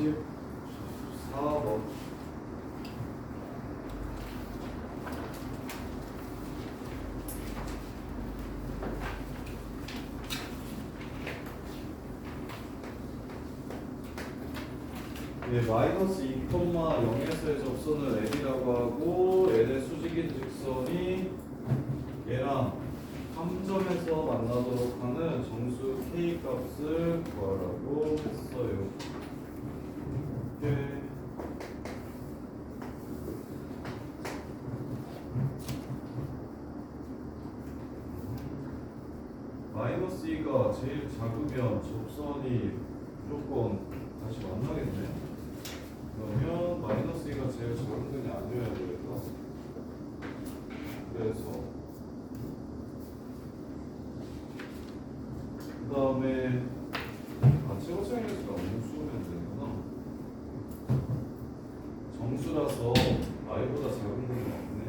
24번. 마이너스 2,0에서의 접선을 L이라고 하고 L의 수직인 직선이 얘랑 3점에서 만나도록 하는 정수 K 값을 구하라고 했어요. 이렇게 마이너스 2가 제일 작으면 접선이 무조건 다시 만나겠네. 그러면 마이너스 2가 제일 작은 근이 아니어야 되겠다. 그래서 그 다음에 최고차이니까 음수면 되는구나. 정수라서 i보다 작은 근이 없네.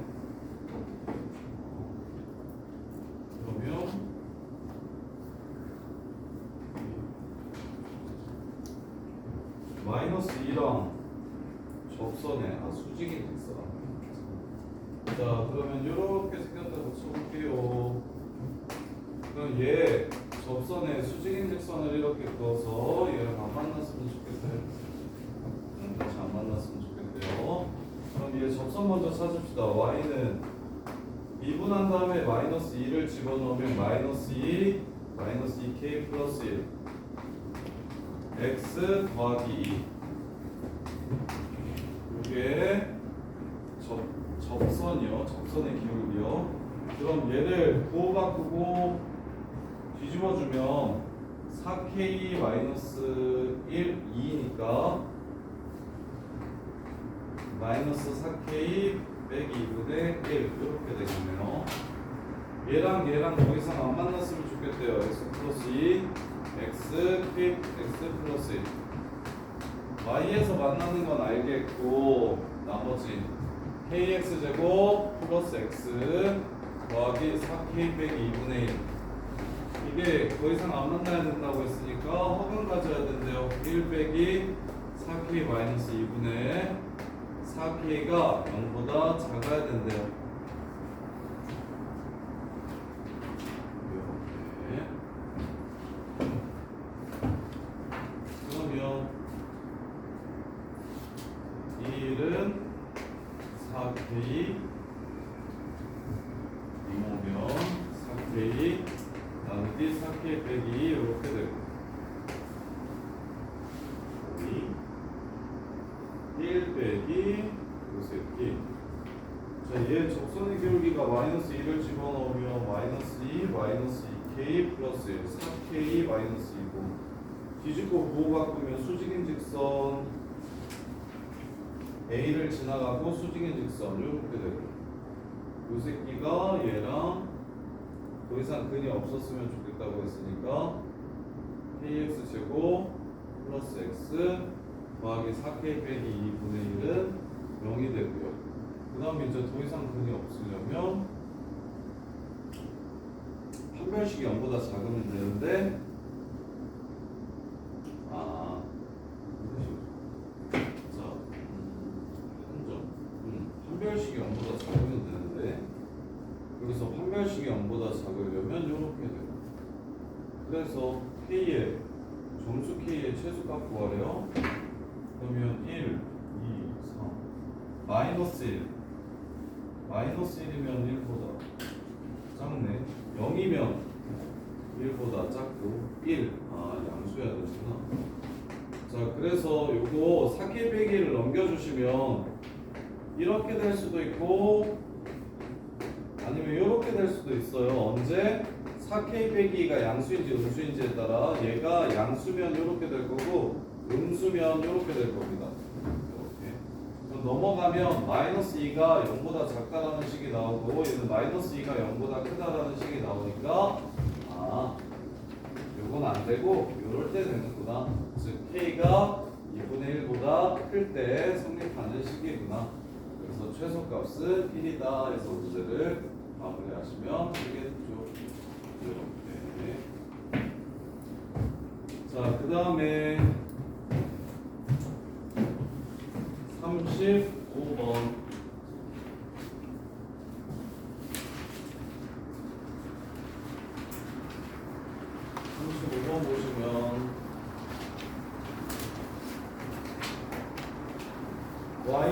그러면 마이너스 2랑 접선에 수직인 직선. 자, 그러면 이렇게 생겼다고 쳐볼게요. 그럼 얘 접선에 수직인 직선을 이렇게 그어서 얘랑 안 만났으면 좋겠어요. 다시 안 만났으면 좋겠대요. 그럼 얘 접선 먼저 찾읍시다. y는 미분한 다음에 마이너스 2를 집어넣으면 마이너스 2, 마이너스 2k 플러스 1 x 더하기 2. 이게 접선이요. 접선의 기울기요. 그럼 얘를 부호 바꾸고 뒤집어주면 4k 마이너스 1, 2니까 마이너스 4k 빼기 2분의 1 이렇게 되겠네요. 얘랑 더 이상 안 만났으면 좋겠대요. x 플러스 2, x 플러스 1. y에서 만나는 건 알겠고 나머지 kx제곱 플러스 x 더하기 4k 빼기 2분의 1. 이게 더 이상 안 만나야 된다고 했으니까 허근 가져야 된대요. 1 빼기 4k 마이너스 2분의 4k가 0보다 작아야 된대요. 이렇게. 그러면 이 1은 4k 2모면 4k 나누기 4k 빼기 2 이렇게 되고 1 빼기 요새끼. 자, 얘 접선의 기울기가 마이너스 2를 집어넣으면 마이너스 2, 마이너스 2k 플러스 1, 4k 마이너스 2고 뒤집고 부호 바꾸면 수직인 직선 A를 지나가고 수직인 직선 이렇게 되고 요 새끼가 얘랑 더 이상 근이 없었으면 좋겠다고 했으니까 kx 제곱 플러스 x 더하기 4k 빼기 2분의 1은 0이 되고요. 그 다음에 이제 더 이상 근이 없으려면 판별식이 0보다 작으면 되는데 판별식이 0보다 작으면 되는데 여기서 판별식이 0보다 작으려면 이렇게 돼요. 그래서 K의 정수 K의 최소값 구하래요. 그러면 1, 2, 3 마이너스 1 마이너스 1이면 1보다 작네. 0이면 1보다 작고 1 양수해야 되구나. 자, 그래서 요거 4K 빼기를 넘겨주시면 이렇게 될 수도 있고 아니면 이렇게 될 수도 있어요. 언제? 4K 빼기가 양수인지 음수인지에 따라 얘가 양수면 이렇게 될 거고 음수면 이렇게 될 겁니다. 이렇게. 그럼 넘어가면 마이너스 2가 0보다 작다라는 식이 나오고 얘는 마이너스 2가 0보다 크다라는 식이 나오니까 요건 안 되고 요럴 때 되는구나. 즉 K가 2분의 1보다 클 때 성립하는 식이구나. 그래서 최소값은 1이다 해서 문제를 마무리하시면 되겠죠. 이렇게. 자, 그 다음에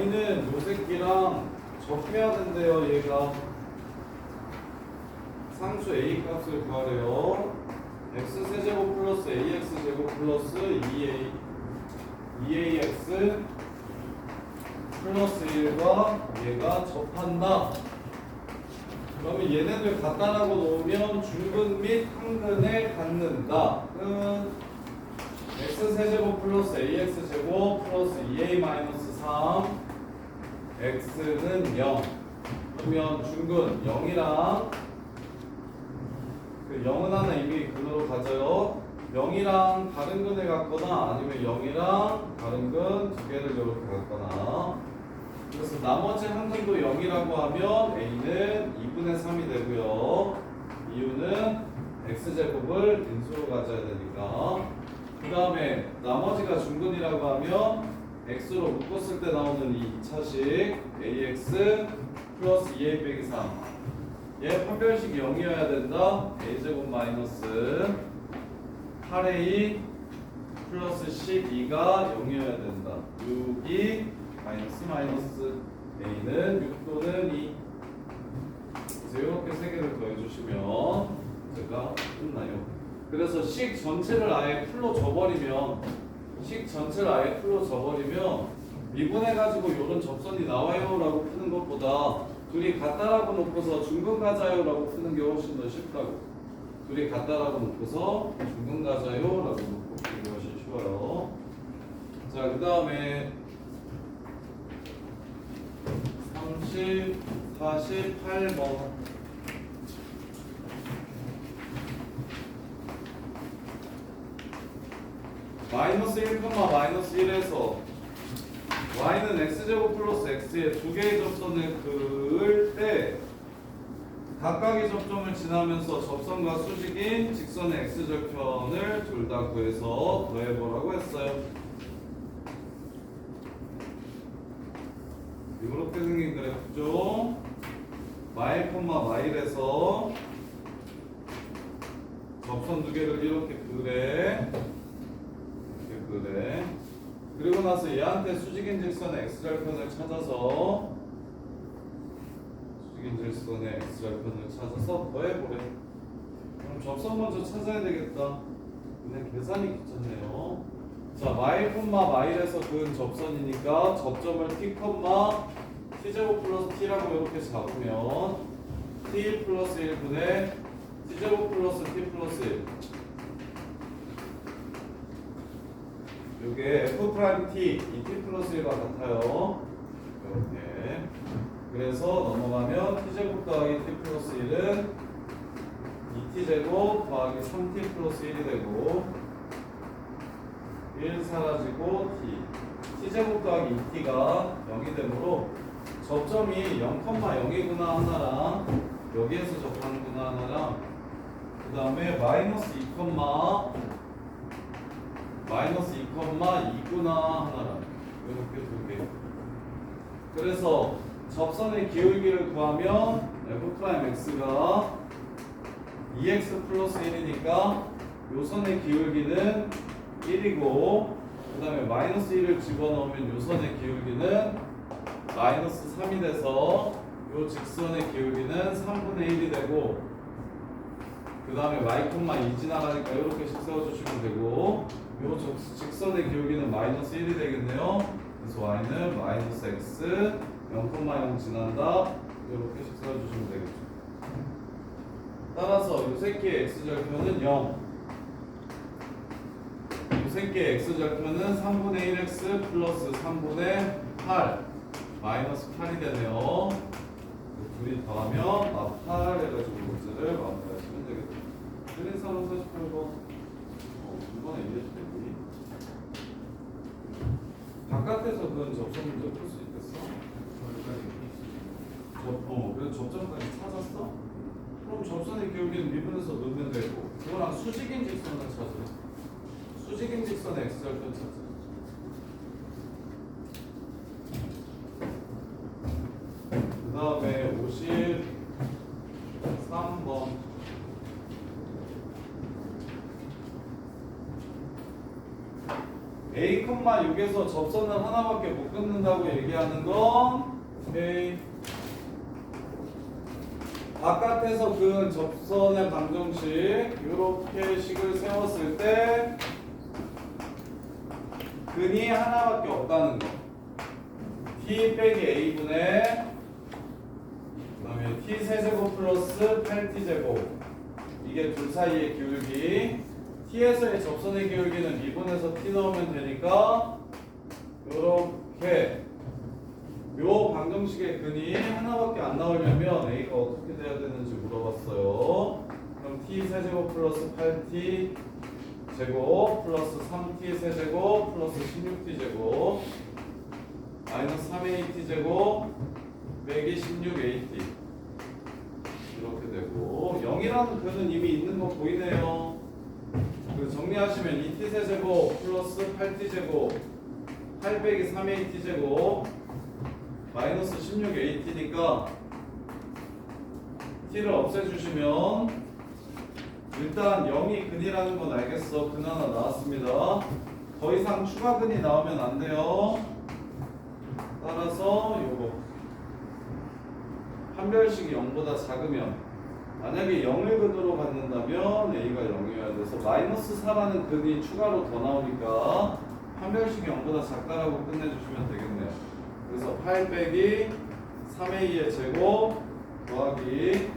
Y는 요 새끼랑 접해야 된대요. 얘가 상수 A 값을 구하래요. x 세제곱 플러스 ax 제곱 플러스 2ax 플러스 1과 얘가 접한다. 그러면 얘네들 갖다라고 놓으면 중근 및 항근에 갖는다. x 세제곱 플러스 ax 제곱 플러스 2a 마이너스 3 x는 0. 그러면 중근 0이랑 그 0은 하나 이미 근으로 가져요. 0이랑 다른 근에 갖거나 아니면 0이랑 다른 근 두 개를 이렇게 갖거나. 그래서 나머지 한 근도 0이라고 하면 a는 2분의 3이 되고요. 이유는 x제곱을 인수로 가져야 되니까. 그 다음에 나머지가 중근이라고 하면 x로 묶었을 때 나오는 이 2차식 ax 플러스 2a 빼기 3. 얘 판별식이 0이어야 된다. a제곱 마이너스 8a 플러스 12가 0이어야 된다. 6이 마이너스 a는 6 또는 2. 그래서 이렇게 세 개를 더해주시면 제가 끝나요. 그래서 식 전체를 아예 풀로 줘버리면 미분해가지고 요런 접선이 나와요라고 푸는 것보다 둘이 같다라고 놓고서 중근 가자요라고 푸는 게 훨씬 더 쉽다고. 둘이 같다라고 놓고서 중근 가자요라고 놓고 푸는 게 훨씬 쉬워요. 자, 그 다음에 48번. 마이너스 1, 마이너스 1에서 y는 x제곱 플러스 x의 두 개의 접선을 그을 때 각각의 접점을 지나면서 접선과 수직인 직선의 x절편을 둘 다 구해서 더해보라고 했어요. 이렇게 생긴 그래프죠. y,y에서 접선 두 개를 이렇게 그래. 그리고 나서 얘한테 수직인 직선의 x절편을 찾아서 더해보래. 그럼 접선 먼저 찾아야 되겠다. 근데 계산이 귀찮네요. 자, y,y에서 그은 접선이니까 접점을 t,t제곱 플러스 t라고 이렇게 잡으면 t 플러스 1분의 t제곱 플러스 t 플러스 1. 요게 f't, 이 t 플러스 1과 같아요. 이렇게. 그래서 넘어가면 t제곱 더하기 t 플러스 1은 2t제곱 더하기 3t 플러스 1이 되고 1 사라지고 t제곱 더하기 2t가 0이 되므로 접점이 0,0이구나 하나랑 여기에서 접하는구나 하나랑 그 다음에 마이너스 2,2구나 하나랑 이렇게 두 개. 그래서 접선의 기울기를 구하면 f'x가 2x 플러스 1이니까 요 선의 기울기는 1이고 그 다음에 마이너스 1을 집어넣으면 요 선의 기울기는 마이너스 3이 돼서 요 직선의 기울기는 3분의 1이 되고 그 다음에 y,2 지나가니까 이렇게씩 세워주시면 되고 요 직선의 기울기는 마이너스 1이 되겠네요. 그래서 y는 마이너스 x 0,0 지난다. 이렇게씩 세워주시면 되겠죠. 따라서 요 새끼의 x절편은 0. 요 새끼의 x절편은 3분의 1x 플러스 3분의 8 마이너스 8이 되네요. 둘이 더하면 8 해가지고 문제를 마무리하시면 되겠죠. 그린 4번 48번. 이번에 이해했더니 바깥에서 그건 접선 문제 풀 수 있겠어? 그래서 접점까지 찾았어? 그럼 접선의 기울기는 미분해서 넣으면 되고 그거랑 수직인 직선을 찾으래. 수직인 직선의 x절편 찾으래. 그 다음에 53번. A, 6에서 접선을 하나밖에 못 끊는다고 얘기하는 건 A. 바깥에서 그은 접선의 방정식 이렇게 식을 세웠을 때 근이 하나밖에 없다는 거. t 빼기 a분의 그다음에 t 세제곱 플러스 8t제곱 이게 둘 사이의 기울기. t에서의 접선의 기울기는 미분에서 t 넣으면 되니까 요렇게 요 방정식의 근이 하나밖에 안 나오려면 a가 어떻게 돼야 되는지 물어봤어요. 그럼 t 세제곱 플러스 8t 제곱 플러스 3t 세제곱 플러스 16t 제곱 마이너스 3at 제곱 빼기 16at 이렇게 되고 0이라는 근은 이미 있는 거 보이네요. 그래서 정리하시면 2t 세제곱 플러스 8t 제곱 8 빼기 3at 제곱 마이너스 16at니까 t를 없애주시면 일단 0이 근이라는 건 알겠어. 근 하나 나왔습니다. 더 이상 추가 근이 나오면 안 돼요. 따라서 요거 판별식이 0보다 작으면 만약에 0을 근으로 갖는다면 a가 0이어야 돼서 마이너스 4라는 근이 추가로 더 나오니까 판별식이 0보다 작다라고 끝내주시면 되겠네요. 그래서 8 빼기 3a의 제곱 더하기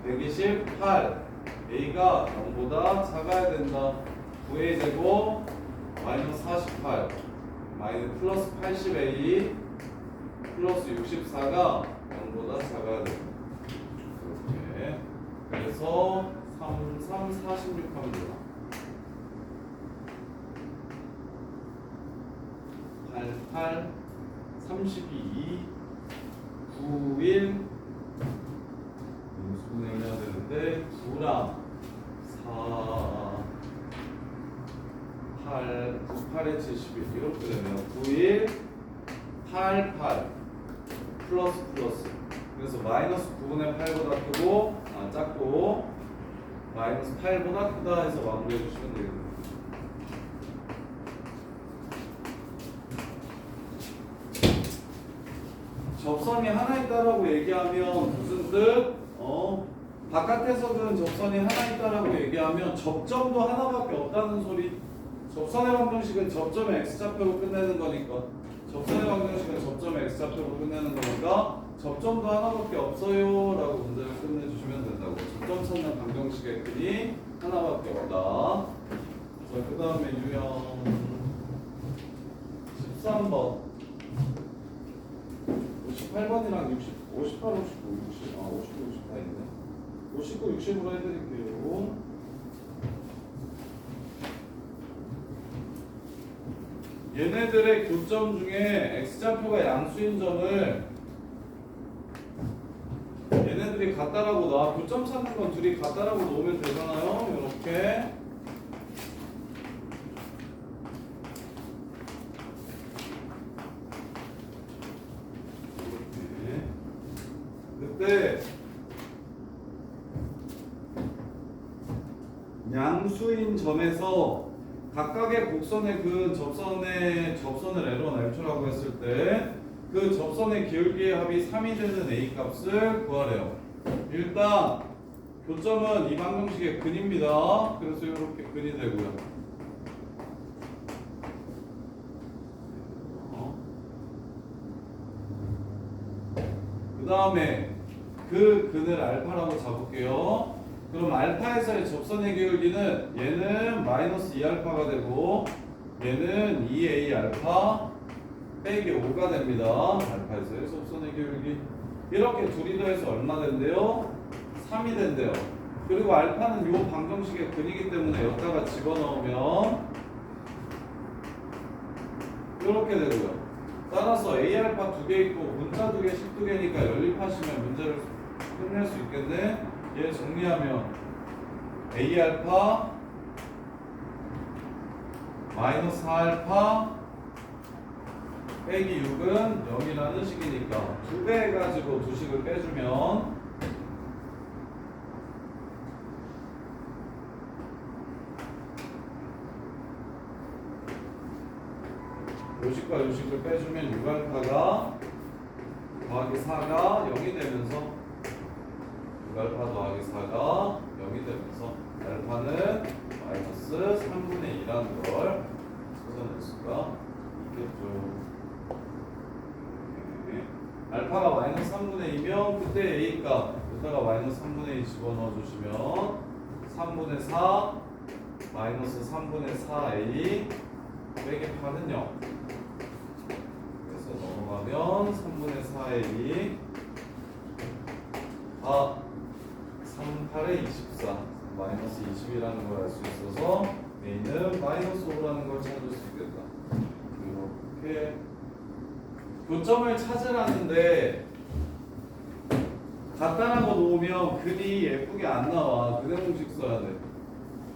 128 a가 0보다 작아야 된다. 9a 제곱 마이너스 48 마이너스 플러스 80a 플러스 64가 0보다 작아야 된다. 이렇게 그래서 3, 46 하면 되나? 88 32 91 분해를 해야 되는데 9랑 4 8 98에 71 이렇게 되네요. 91 88 플러스 그래서 마이너스 9분의 8보다 크고 작고 마이너스 8보다 크다 해서 마무리해 주시면 되겠네요. 접선이 하나 있다라고 얘기하면 무슨 뜻? 바깥에서는 접선이 하나 있다라고 얘기하면 접점도 하나밖에 없다는 소리. 접선의 방정식은 접점의 x좌표로 끝내는 거니까 접선의 방정식은 접점의 x좌표로 끝내는 거니까 접점도 하나밖에 없어요 라고 문제를 끝내주시면 된다고. 접점 찾는 방정식의 근이 하나밖에 없다. 그 다음에 유형 13번 58번이랑 58, 59, 60, 59, 60 다 있네. 59, 60으로 해드릴게요. 얘네들의 교점 중에 x좌표가 양수인 점을 얘네들이 같다라고 놔. 교점 찾는 건 둘이 같다라고 놓으면 되잖아요. 이렇게. 그때 양수인 점에서 각각의 곡선의 그 접선을 L원 L2라고 했을 때 그 접선의 기울기의 합이 3이 되는 A 값을 구하래요. 일단 교점은 이 방정식의 근입니다. 그래서 이렇게 근이 되고요. 그 다음에 그 근을 알파라고 잡을게요. 그럼 알파에서의 접선의 기울기는 얘는 마이너스 2알파가 되고 얘는 2a 알파 빼기 5가 됩니다. 알파에서의 접선의 기울기. 이렇게 둘이 더해서 얼마 된대요? 3이 된대요. 그리고 알파는 요 방정식의 근이기 때문에 여기다가 집어넣으면 이렇게 되고요. 따라서 A알파 2개 있고 문자 2개씩 2개니까 연립하시면 문제를 끝낼 수 있겠네. 얘 정리하면 A알파 마이너스 4알파 빼기 6은 0이라는 식이니까 2배 해가지고 2식을 빼주면 요식과 요식을 빼주면 6알파가 더하기 4가 0이 되면서 6알파 더하기 4가 0이 되면서 알파는 마이너스 3분의 2라는 걸 찾아낼 수가 있겠죠. 알파가 마이너스 3분의 2면 그때 A 값 여기다가 마이너스 3분의 2 집어넣어 주시면 3분의 4 마이너스 3분의 4A 빼기 8은 0. 그래서 넘어가면 3분의 4A 3, 8에 24 마이너스 20이라는 걸 알 수 있어서 A는 마이너스 5라는 걸 찾을 수 있겠다. 이렇게 교점을 찾으라는데 간단한 거 놓으면 글이 예쁘게 안 나와. 그대 공식 써야 돼.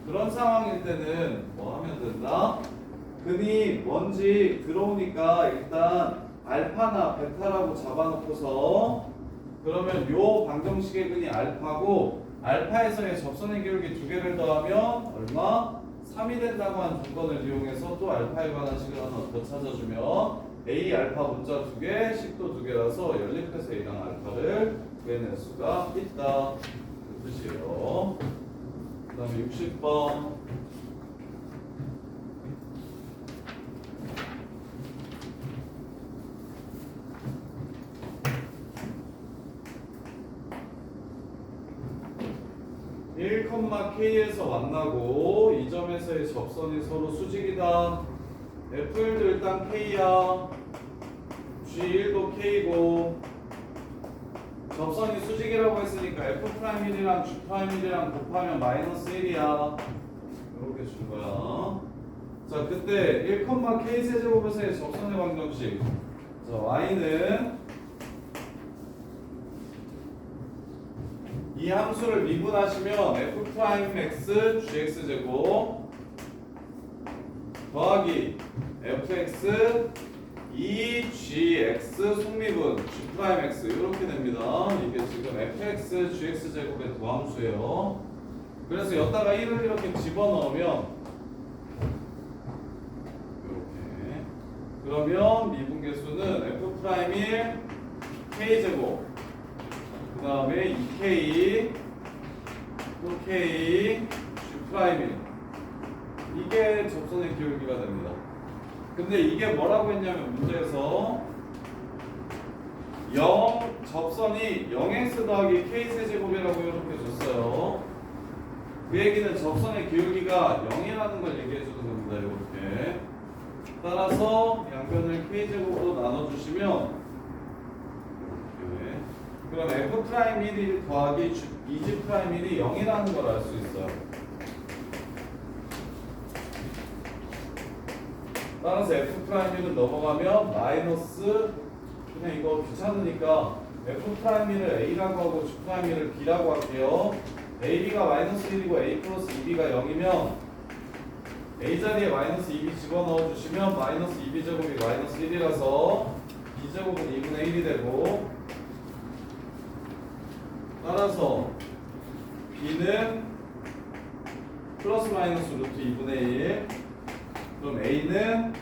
그런 상황일 때는 뭐 하면 된다? 근이 뭔지 들어오니까 일단 알파나 베타라고 잡아놓고서 그러면 요 방정식의 근이 알파고 알파에서의 접선의 기울기 두 개를 더하면 얼마? 3이 된다고 한 조건을 이용해서 또 알파에 관한 식을 하나 더 찾아주면 A 알파 문자 두 개, 식도 두 개라서 연립해서 A랑 알파를 구해낼 수가 있다. 그 뜻이에요. 그 다음에 60번. K에서 만나고 이 점에서의 접선이 서로 수직이다. F1도 일단 K야. G1도 K고 접선이 수직이라고 했으니까 F'1이랑 G'1이랑 곱하면 마이너스 1이야. 이렇게 준 거야. 자, 그때 1, K 세제곱에서의 접선의 방정식. 자, Y는 이 함수를 미분하시면 F'X GX제곱 더하기 Fx 2gx 속미분 G'X 이렇게 됩니다. 이게 지금 Fx GX제곱의 도함수예요. 그래서 여기다가 1을 이렇게 집어넣으면 이렇게 그러면 미분계수는 F'1 K제곱 그 다음에 2K 또 K G'1 이게 접선의 기울기가 됩니다. 근데 이게 뭐라고 했냐면 문제에서 0 접선이 0x 더하기 K 세제곱이라고 이렇게 줬어요. 그 얘기는 접선의 기울기가 0이라는 걸 얘기해 주는 겁니다. 이렇게 따라서 양변을 K제곱으로 나눠주시면 그럼 F'1 더하기 2G'1이 0이라는 걸 알 수 있어요. 따라서 F'1은 넘어가면 마이너스 그냥 이거 귀찮으니까 F'1을 A라고 하고 G'1을 B라고 할게요. AB가 마이너스 1이고 A 플러스 2B가 0이면 A 자리에 마이너스 2B 집어넣어 주시면 마이너스 2B 제곱이 마이너스 1이라서 B제곱은 2분의 1이 되고 따라서 B는 플러스 마이너스 루트 2분의 1 그럼 A는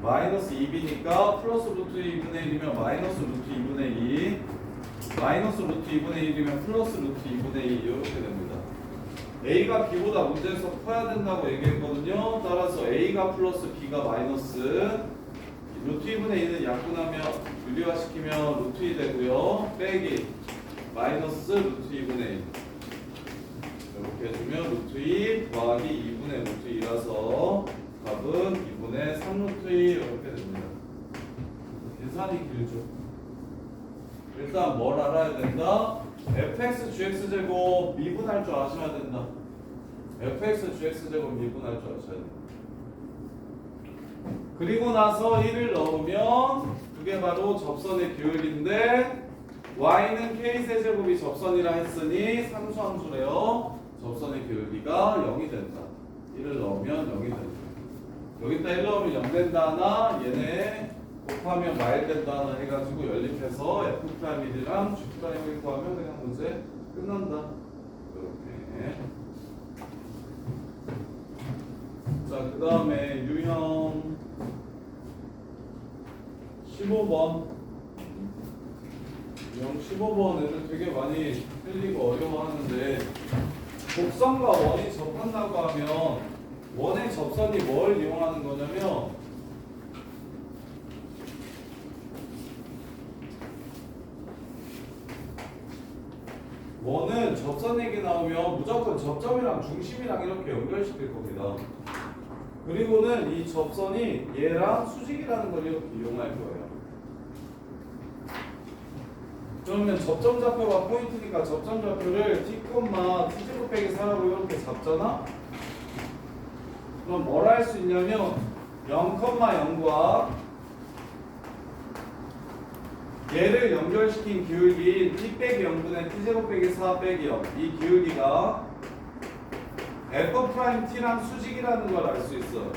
마이너스 2B니까 플러스 루트 2분의 1이면 마이너스 루트 2분의 2 마이너스 루트 2분의 1이면 플러스 루트 2분의 2 이렇게 됩니다. A가 B보다 문제에서 커야 된다고 얘기했거든요. 따라서 A가 플러스 B가 마이너스 루트 2분의 2는 약분하면 유리화시키면 루트 2 되고요. 빼기 마이너스 루트 2분의 1 이렇게 해주면 루트 2 더하기 2분의 루트 2라서 답은 2분의 3 루트 2 이렇게 됩니다. 계산이 길죠. 일단 뭘 알아야 된다? fx gx제곱 미분할 줄 아셔야 된다. fx gx제곱 미분할 줄 아셔야 된다. 그리고 나서 1을 넣으면 그게 바로 접선의 기울기인데 y는 k세제곱이 접선이라 했으니 상수함수래요. 접선의 기울기가 0이 된다. 1을 넣으면 0이 된다. 여기다 1 넣으면 0 된다 하나 얘네 곱하면 마일 된다 하나 해가지고 연립해서 F'1이랑 G'1을 구하면 그냥 문제 끝난다. 이렇게 자, 그 다음에 유형 15번. 유형 15번 애들 되게 많이 틀리고 어려워하는데 곡선과 원이 접한다고 하면 원의 접선이 뭘 이용하는 거냐면 원은 접선 얘기 나오면 무조건 접점이랑 중심이랑 이렇게 연결시킬 겁니다. 그리고는 이 접선이 얘랑 수직이라는 걸 이렇게 이용할 거예요. 그러면 접점 좌표가 포인트니까 접점 좌표를 t, t제곱 빼기 4라고 이렇게 잡잖아? 그럼 뭘 할 수 있냐면 0,0과 얘를 연결시킨 기울기 t 빼기 0분의 t제곱 빼기 4 빼기 0. 이 기울기가 f't랑 수직이라는 걸 알 수 있어요.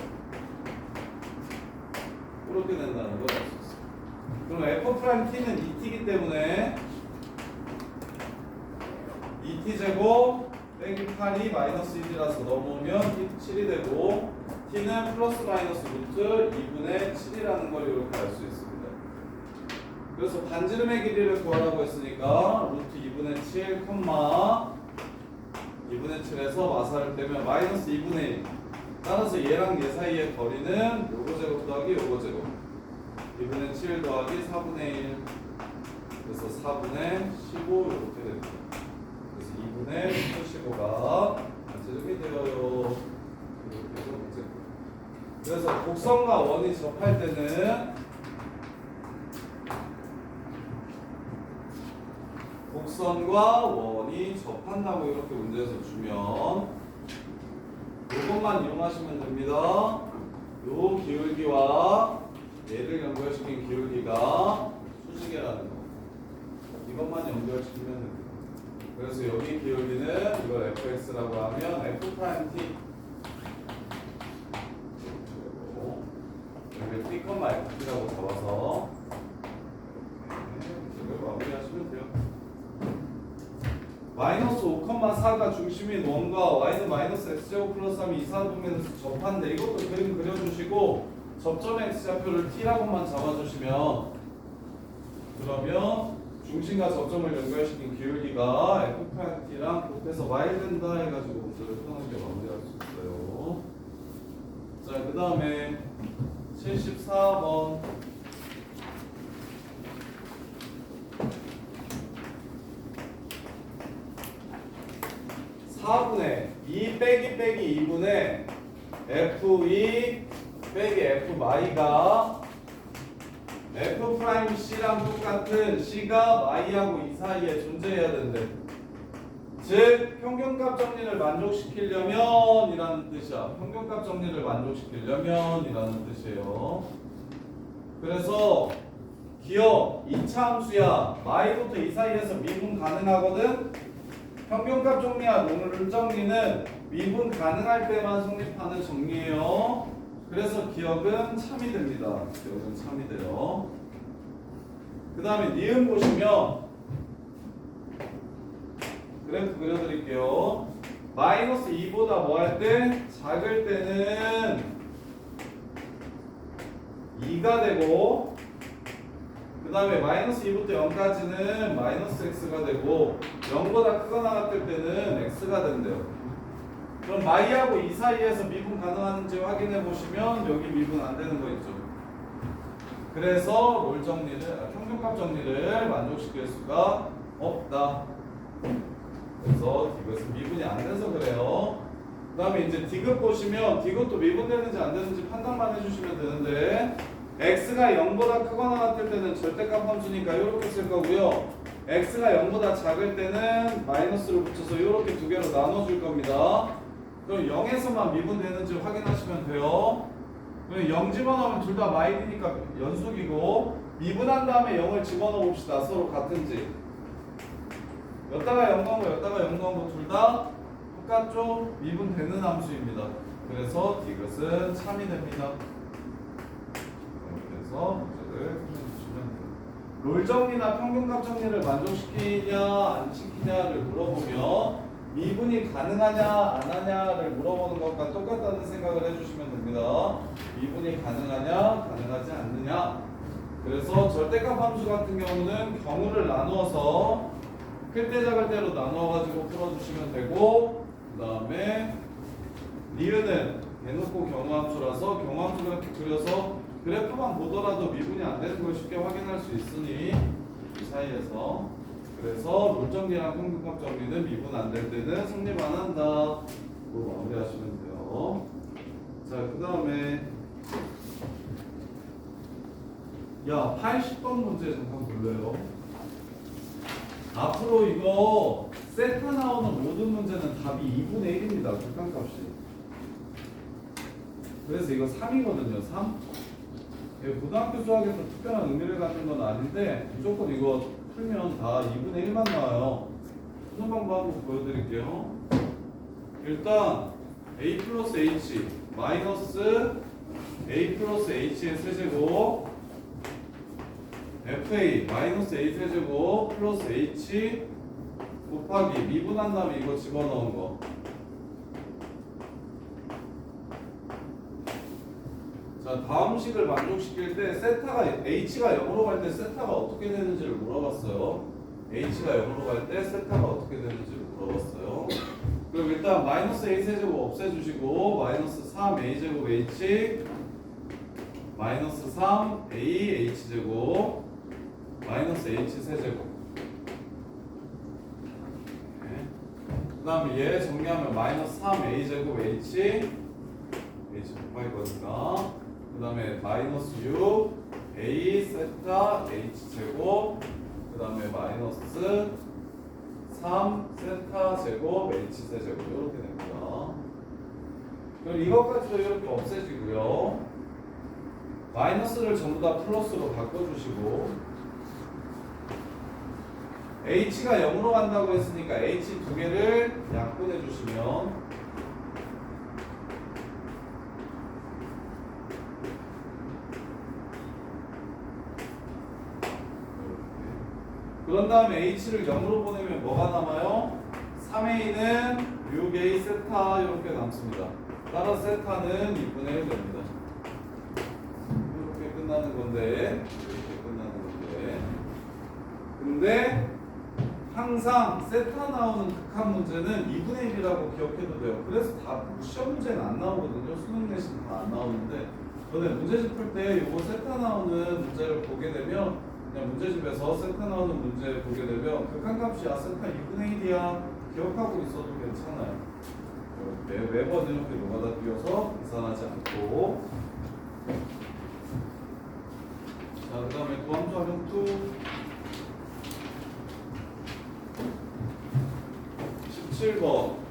이렇게 된다는 걸 알 수 있어요. 그럼 f't는 2t이기 때문에 2t제곱 빼기 8이 마이너스 1이라서 넘어오면 7이 되고 t는 플러스 마이너스 루트 2분의 7이라는 걸 이렇게 알 수 있습니다. 그래서 반지름의 길이를 구하라고 했으니까 루트 2분의 7, 2분의 7에서 마사를 떼면 마이너스 2분의 1. 따라서 얘랑 얘 사이의 거리는 요거 제곱 더하기 요거 제곱 2분의 7 더하기 4분의 1. 그래서 4분의 15 이렇게 됩니다. 그래서 2분의 15가 반지름이 되어요. 이렇게 해서 문제. 그래서 곡선과 원이 접할 때는 곡선과 원이 접한다고 이렇게 문제에서 주면 이것만 이용하시면 됩니다. 요 기울기와 얘를 연결시킨 기울기가 수직이라는 거. 이것만 연결시키면 됩니다. 그래서 여기 기울기는 이걸 fx라고 하면 f'ｔ라고 여기 t, ft라고 잡아서 이걸 마무리하시면 돼요. 마이너스 5,4가 중심인 원과 y는 마이너스 x제곱 플러스 3이 이사분면에서 접한데 이것도 그림 그려주시고 접점 x좌표를 t라고만 잡아주시면 그러면 중심과 접점을 연결시킨 기울기가 f't랑 곱해서 y 된다 해가지고 문제를 편하게 마무리할 수 있어요. 자, 그 다음에 74번. (4분의) 2 빼기 2분의 f2 빼기 fy가 f'C랑 똑같은 C가 y하고 이 사이에 존재해야 된대. 즉 평균값 정리를 만족시키려면 이라는 뜻이야. 평균값 정리를 만족시키려면 이라는 뜻이에요. 그래서 기억 2차 함수야. y부터 이 사이에서 미분 가능하거든. 평균값 정리와 롤 정리는 미분 가능할 때만 성립하는 정리예요. 그래서 기억은 참이 됩니다. 기억은 참이 돼요. 그 다음에 니은 보시면 그래프 그려드릴게요. 마이너스 2보다 뭐 할 때? 작을 때는 2가 되고 그 다음에 마이너스 2부터 0까지는 마이너스 x가 되고 0보다 크거나 같을 때는 x가 된대요. 그럼 y하고 이 사이에서 미분 가능한지 확인해 보시면 여기 미분 안 되는 거 있죠. 그래서 롤 정리를, 평균값 정리를 만족시킬 수가 없다. 그래서 디귿은 미분이 안 돼서 그래요. 그 다음에 이제 디귿 보시면 디귿도 미분되는지 안 되는지 판단만 해주시면 되는데 x가 0보다 크거나 같을 때는 절대값 함수니까 이렇게 쓸 거고요. x가 0보다 작을 때는 마이너스를 붙여서 이렇게 두 개로 나눠줄 겁니다. 그럼 0에서만 미분되는지 확인하시면 돼요. 그럼 0 집어넣으면 둘 다 마이너니까 연속이고 미분한 다음에 0을 집어넣어 봅시다. 서로 같은지. 여기다가 0 넣은 거 여기다가 0 넣은 거 둘 다 똑같죠? 미분되는 함수입니다. 그래서 디귿은 참이 됩니다. 그래서 문제를 풀어주시면 돼요. 롤 정리나 평균값 정리를 만족시키냐 안 시키냐를 물어보면 미분이 가능하냐 안 하냐를 물어보는 것과 똑같다는 생각을 해주시면 됩니다. 미분이 가능하냐 가능하지 않느냐. 그래서 절대값 함수 같은 경우는 경우를 나누어서 클 때 작을 때로 나누어가지고 풀어주시면 되고, 그 다음에 리은은 대놓고 경우함수라서 경우함수 그래프 그려서 그래프만 보더라도 미분이 안 되는 걸 쉽게 확인할 수 있으니 이 사이에서, 그래서 롤 정리랑 평균값 정리는 미분 안 될 때는 성립 안 한다. 그거 마무리하시면 돼요. 자, 그 다음에 야 80번 문제 좀 한번 볼래요? 앞으로 이거 세타 나오는 모든 문제는 답이 2분의 1입니다. 극한값이. 그래서 이거 3이거든요. 3. 고등학교 수학에서 특별한 의미를 갖는 건 아닌데 무조건 이거 풀면 다 2분의 1만 나와요. 푸는 방법 한번 보여드릴게요. 일단 a 플러스 h 마이너스 a 플러스 h의 세제곱 fa 마이너스 a 세제곱 플러스 h 곱하기 미분한 다음에 이거 집어넣은 거. 자, 다음 식을 만족시킬 때 세타가 h가 0으로 갈 때 세타가 어떻게 되는지를 물어봤어요. h가 0으로 갈 때 세타가 어떻게 되는지를 물어봤어요. 그럼 일단 마이너스 a 세제곱 없애주시고 마이너스 3a 제곱 h 마이너스 3a h 제곱 마이너스 h 세제곱. 그 다음에 얘 정리하면 마이너스 3a 제곱 h 곱하기 거니까, 그 다음에 마이너스 6 a 세타 h 제곱, 그 다음에 마이너스 3 세타 제곱 h 세제곱 이렇게 됩니다. 그럼 이것까지도 이렇게 없애지고요. 마이너스를 전부 다 플러스로 바꿔주시고, h가 0으로 간다고 했으니까 h 두 개를 약분해 주시면 그런 다음에 h를 0으로 보내면 뭐가 남아요? 3a는 6a 세타 이렇게 남습니다. 따라서 세타는 2분의 1 됩니다. 이렇게 끝나는 건데, 이렇게 끝나는 건데, 근데 항상 세타 나오는 극한 문제는 2분의 1이라고 기억해도 돼요. 그래서 다 시험 문제는 안 나오거든요. 수능 내신 다 안 나오는데, 전에 문제집 풀 때 이거 세타 나오는 문제를 보게 되면 그냥 문제집에서 세타 나오는 문제 보게 되면 극한값이 세타 2분의 1이야 기억하고 있어도 괜찮아요. 매번 이렇게 노가다 띄워서 계산하지 않고. 자, 그 다음에 도함수 활용 17번.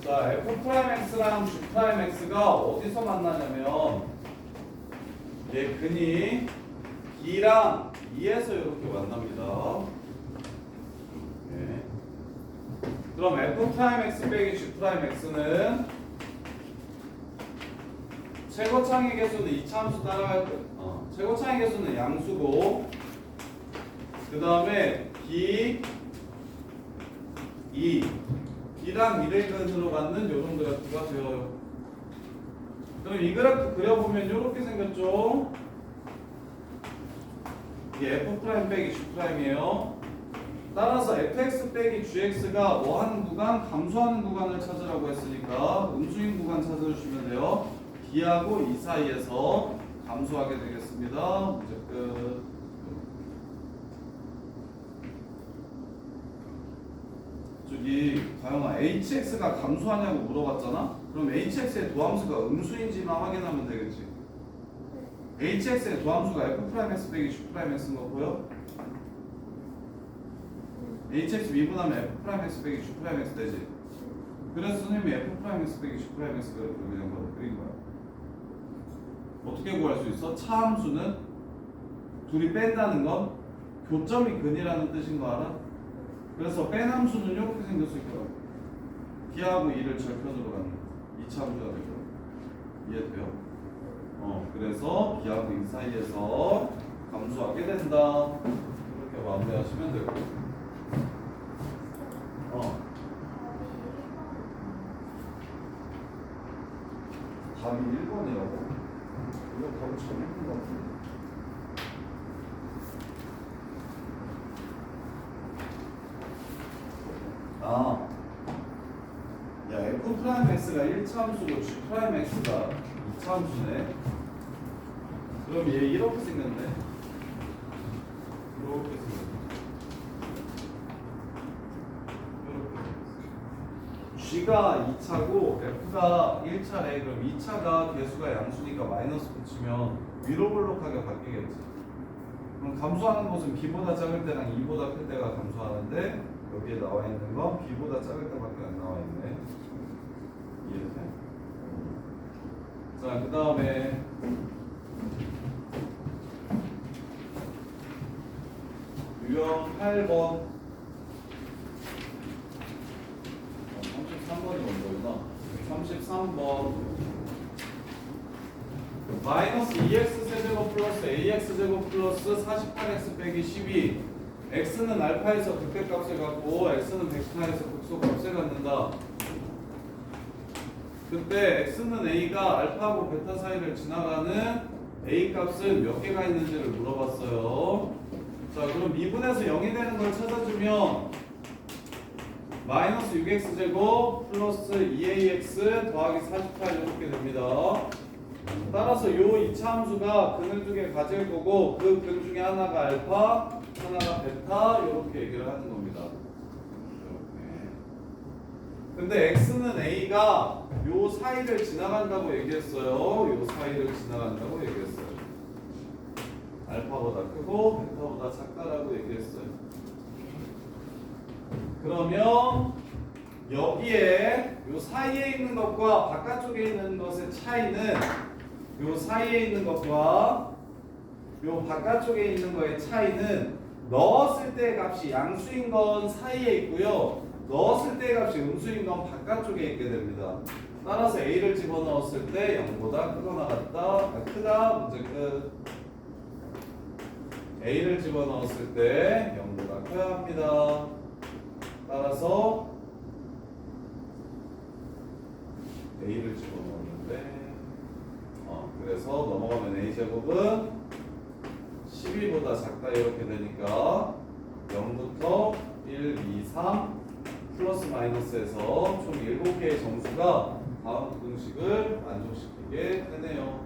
자, f'x랑 g'x가 어디서 만나냐면 얘 근이 B랑 2에서 이렇게 만납니다. 네. 그럼 f'x 빼기 g'x는 최고창의 개수는 이차함수 따라갈 거. 최고창의 개수는 양수고, 그 다음에 B, 2 B랑 2를 근으로 갖는 요런 그래프가 되어요. 그럼 이 그래프 그려보면 이렇게 생겼죠? 이게 f' 빼기 g'이에요. 따라서 fx 빼기 gx가 뭐하는 구간? 감소하는 구간을 찾으라고 했으니까 음수인 구간 찾아주시면 돼요. B하고 2 사이에서 감소하게 되겠습니다. 문제 끝. 저기 다영아, hx가 감소하냐고 물어봤잖아? 그럼 hx의 도함수가 음수인지만 확인하면 되겠지. hx의 도함수가 f'x 빼기 g'x인 거 보여? hx 미분하면 f'x 빼기 g'x 되지? 그래서 선생님이 F'X 빼기 G'X 그냥 그린 거야. 어떻게 구할 수 있어? 차함수는 둘이 뺀다는 건 교점이 근이라는 뜻인 거 알아? 그래서 뺀 함수는 이렇게 생겼을 거야. B하고 2를 절편으로 가는 2차 함수가 되고. 이해돼요? 그래서 B하고 2 사이에서 감소하게 된다. 이렇게 마무리하시면 되고. 답이 1번이라고? 이거 답을 잘못한 것 같은데. 야, F'X가 1차 함수고 G'X가 2차 함수네. 그럼 얘 이렇게 생겼네. 이렇게 생겼네. G가 2차고 F가 1차래. 그럼 2차가 개수가 양수니까 마이너스 붙이면 위로 볼록하게 바뀌겠지. 그럼 감소하는 것은 B보다 작을 때랑 2보다 클 때가 감소하는데 여기에 나와 있는 건 B보다 작을 때밖에 안 나와 있네. 이해돼? 자, 그 다음에 유형 8번 33번이 먼저구나. 33번 마이너스 2x 세제곱 플러스 ax 제곱 플러스 48x 빼기 12 x는 알파에서 극대값을 갖고 x는 벡터에서 극소값을 갖는다. 그때 x는 a가 알파하고 베타 사이를 지나가는 a 값은 몇 개가 있는지를 물어봤어요. 자, 그럼 미분에서 0이 되는 걸 찾아주면 마이너스 6x 제곱 플러스 2ax 더하기 48 이렇게 됩니다. 따라서 요 2차 함수가 근을 두 개 가질 거고 그 근 중에 하나가 알파, 하나가 베타 이렇게 얘기를 하는 겁니다. 이렇게. 근데 x는 a가 요 사이를 지나간다고 얘기했어요. 요 사이를 지나간다고 얘기했어요. 알파보다 크고 베타보다 작다라고 얘기했어요. 그러면 여기에 요 사이에 있는 것과 바깥쪽에 있는 것의 차이는 요 사이에 있는 것과 요 바깥쪽에 있는 거의 차이는 넣었을 때 값이 양수인 건 사이에 있고요. 넣었을 때 값이 음수인 건 바깥쪽에 있게 됩니다. 따라서 a를 집어넣었을 때 0보다 크거나 같다. 크다. 문제 끝. a를 집어넣었을 때 0보다 커야 합니다. 따라서 a를 집어넣었는데 그래서 넘어가면 a제곱은 12보다 작다 이렇게 되니까 0부터 1, 2, 3 플러스 마이너스에서 총 7개의 정수가 다음 공식을 만족시키게 되네요.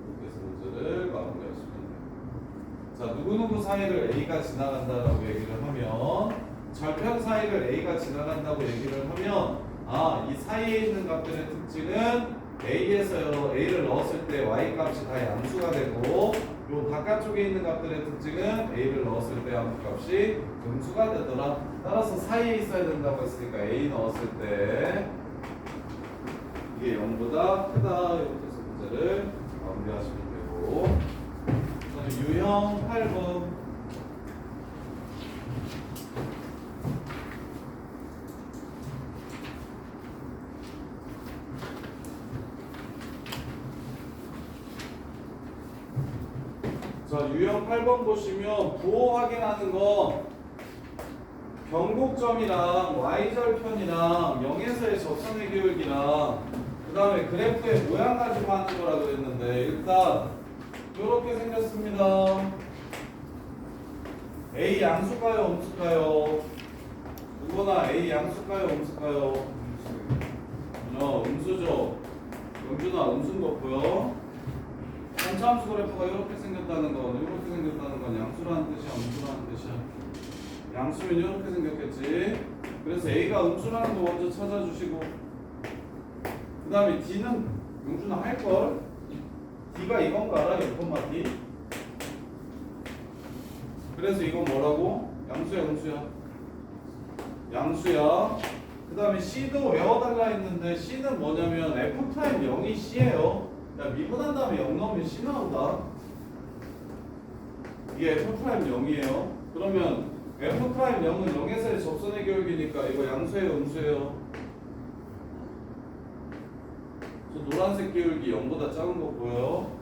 이렇게 해서 문제를 마무리하시면 돼요. 자, 누구누구 사이를 a가 지나간다라고 얘기를 하면 절편 사이를 a가 지나간다고 얘기를 하면 이 사이에 있는 값들의 특징은 a에서 a를 넣었을 때 y 값이 다 양수가 되고 요 바깥쪽에 있는 값들의 특징은 a를 넣었을 때 함수 값이 음수가 되더라. 따라서 사이에 있어야 된다고 했으니까 a 넣었을 때 이게 0보다 크다 이렇게 해서 문제를 마무리하시면 되고 유형 8번 자, 유형 8번 보시면 부호 확인하는 건 변곡점이랑 y절편이랑 0에서의 접선의 기울기랑 그 다음에 그래프의 모양 가지고 하는 거라 그랬는데 일단 이렇게 생겼습니다. a 양수가요 음수가요? 누구나 a 양수가요 음수가요? 음수죠. 영준아 음수인 거 보여? 전차함수 그래프가 이렇게 생겼다는 건 이렇게 생겼다는 건 양수라는 뜻이야 음수라는 뜻이야. 양수면 이렇게 생겼겠지. 그래서 a가 음수라는 거 먼저 찾아주시고 그 다음에 d는 용준아 할걸? d가 이건가 알아? 0,d 그래서 이건 뭐라고? 양수야 음수야? 양수야. 그 다음에 C도 외워달라 했는데 C는 뭐냐면 F'0이 C예요. 야, 미분한 다음에 0 넣으면 C 나온다. 이게 F'0이에요. 그러면 F'0은 0에서의 접선의 기울기니까 이거 양수예요, 음수예요? 저 노란색 기울기 0보다 작은 거 보여요?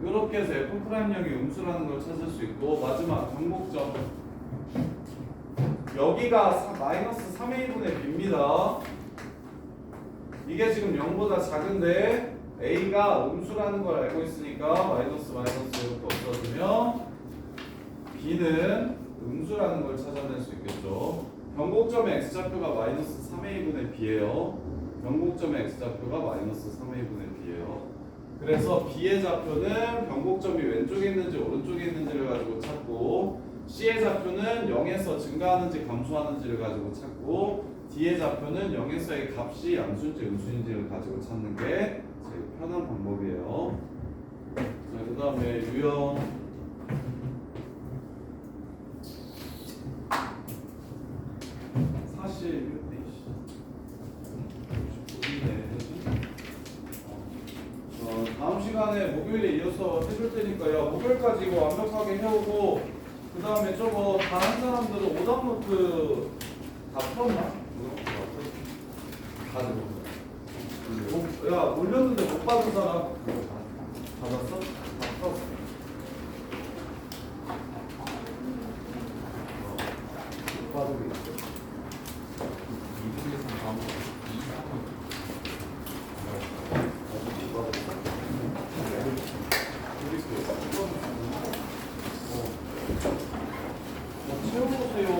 이렇게 해서 F'0이 음수라는 걸 찾을 수 있고, 마지막 변곡점. 여기가 마이너스 3의 2분의 b입니다. 이게 지금 0보다 작은데 a가 음수라는 걸 알고 있으니까 마이너스 이렇게 없어지면 b는 음수라는 걸 찾아낼 수 있겠죠. 변곡점의 x좌표가 마이너스 3의 2분의 b예요. 변곡점의 x좌표가 마이너스 3의 2분의 b예요. 그래서 b의 좌표는 변곡점이 왼쪽에 있는지 오른쪽에 있는지를 가지고 찾고, C의 좌표는 0에서 증가하는지 감소하는지를 가지고 찾고, D의 좌표는 0에서의 값이 양수인지 음수인지를 가지고 찾는 게 제일 편한 방법이에요. 자, 그 다음에 유형. 사실 다음 시간에 목요일에 이어서 해줄 테니까 야, 목요일까지 이거 완벽하게 해오고, 그 다음에 저거 다른 사람들은 오답노트 다 풀었나? 야, 올렸는데 못 받은 사람 받았어? 다 풀었어. 못 받은 게 있어. 이분에서 다음 채워보세요.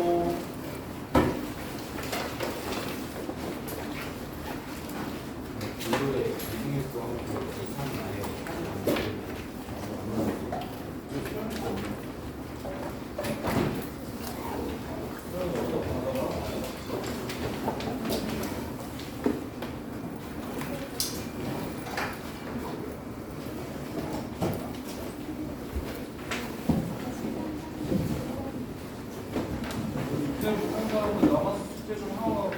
못한 사람은 남아서 숙제 좀 하고.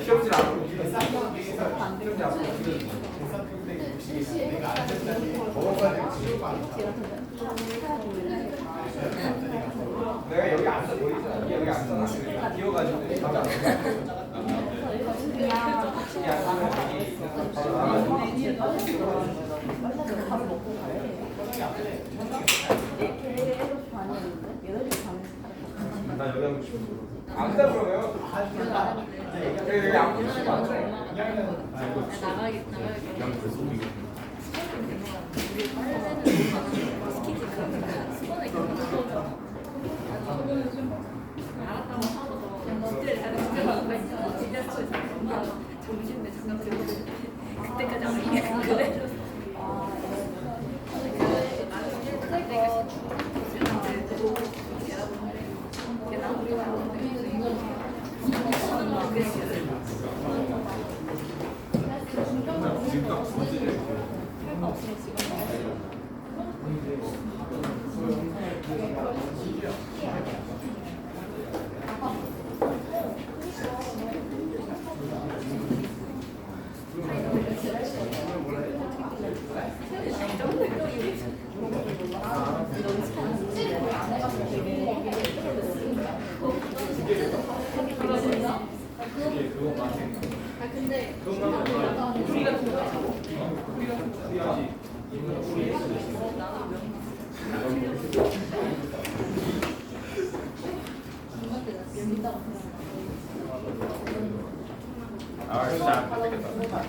시험지 앞으로 시험지 앞으로 내가 안 됐다니 먹어봐야 치료가 안 돼. 내가 여기 앉아 보이잖아. 여기 앉아 기어가지고 가자. 나 여기 하고 싶어. 앉아 그러면 여기 앉고 싶어. 나가겠다. 알았다고 하고 진짜 잘했어. 진짜 사고 있어. 정신 근데 우리 같은 거 아, 이거 안 되겠다.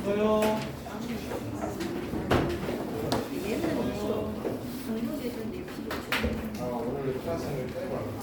서요. 오늘 클래스를 빼고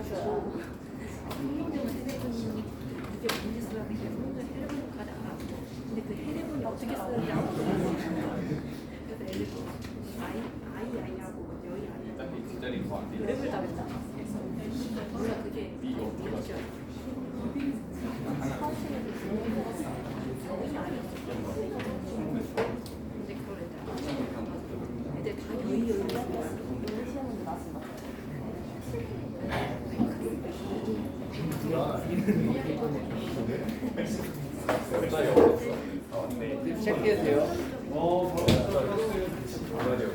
주고 운동되면 헤레븐이 이게 언제 쓰라는 게 운동 헤레븐까지 알았고 근데 그 헤레븐이 어떻게 쓰는지 아무도 몰랐어요. 그래서 애들 아이하고 여의 아이 딱히 뒷자리 이거 안 돼. 그랩을 따겠다. 몰라 그게 미역이죠. 근데 그걸 애들 다 여의 시험은 나왔습니다. 뒷자리 없었어. 네. 체크해주세요. 바로 맞아요.